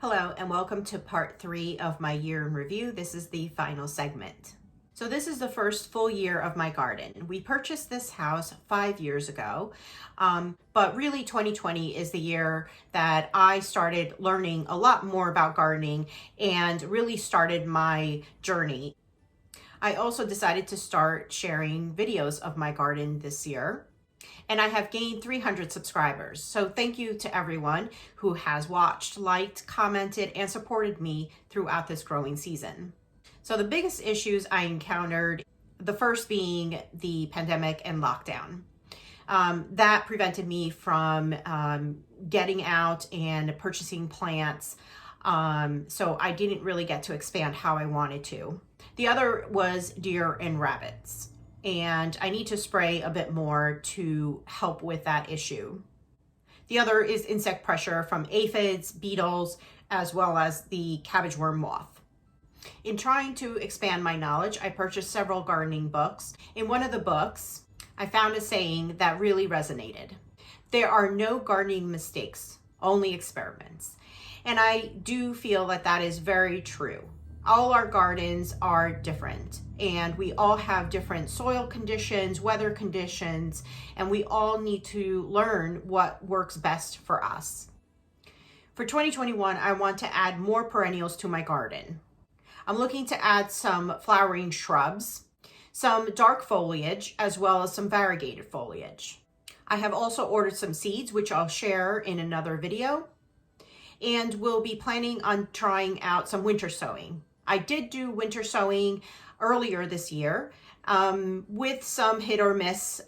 Hello and welcome to part 3 of my year in review. This is the final segment. So this is the first full year of my garden. We purchased this house 5 years ago, but really 2020 is the year that I started learning a lot more about gardening and really started my journey. I also decided to start sharing videos of my garden this year. And I have gained 300 subscribers. So thank you to everyone who has watched, liked, commented, and supported me throughout this growing season. So the biggest issues I encountered, the first being the pandemic and lockdown. That prevented me from getting out and purchasing plants. So I didn't really get to expand how I wanted to. The other was deer and rabbits. And I need to spray a bit more to help with that issue. The other is insect pressure from aphids, beetles, as well as the cabbage worm moth. In trying to expand my knowledge, I purchased several gardening books. In one of the books, I found a saying that really resonated. There are no gardening mistakes, only experiments. And I do feel that that is very true. All our gardens are different and we all have different soil conditions, weather conditions, and we all need to learn what works best for us. For 2021, I want to add more perennials to my garden. I'm looking to add some flowering shrubs, some dark foliage, as well as some variegated foliage. I have also ordered some seeds, which I'll share in another video, and we'll be planning on trying out some winter sowing. I did do winter sowing earlier this year with some hit or miss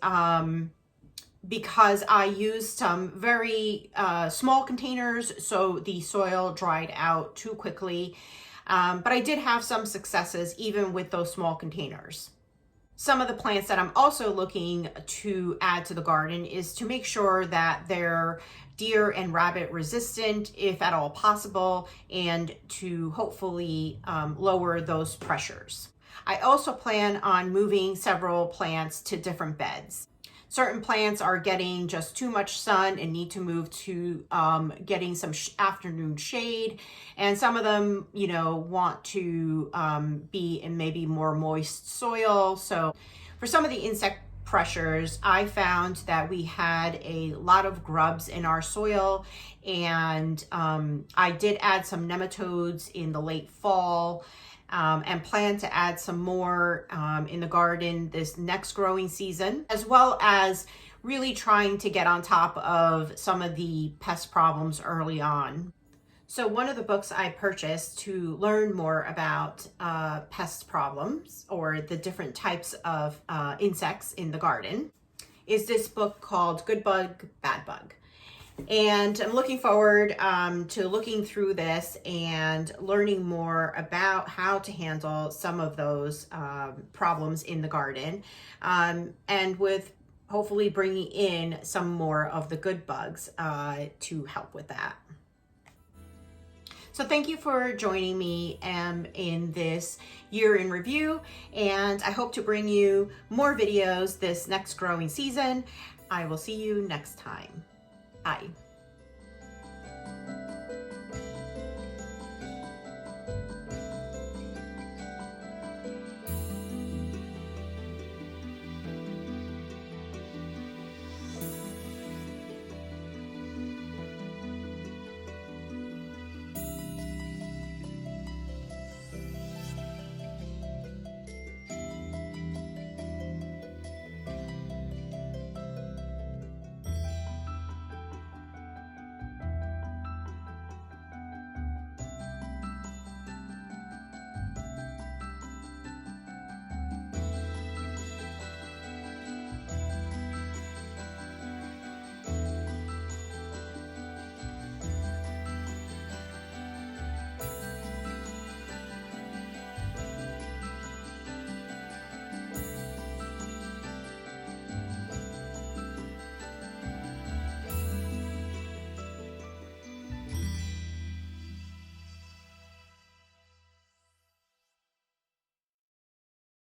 because I used some very small containers, so the soil dried out too quickly. But I did have some successes even with those small containers. Some of the plants that I'm also looking to add to the garden is to make sure that they're deer and rabbit resistant, if at all possible, and to hopefully lower those pressures. I also plan on moving several plants to different beds. Certain plants are getting just too much sun and need to move to getting some afternoon shade. And some of them, want to be in maybe more moist soil. So for some of the insect pressures, I found that we had a lot of grubs in our soil, and I did add some nematodes in the late fall. And plan to add some more in the garden this next growing season, as well as really trying to get on top of some of the pest problems early on. So one of the books I purchased to learn more about pest problems or the different types of insects in the garden is this book called Good Bug, Bad Bug. And I'm looking forward to looking through this and learning more about how to handle some of those problems in the garden, and with hopefully bringing in some more of the good bugs to help with that. So thank you for joining me in this year in review, and I hope to bring you more videos this next growing season. I will see you next time. Bye.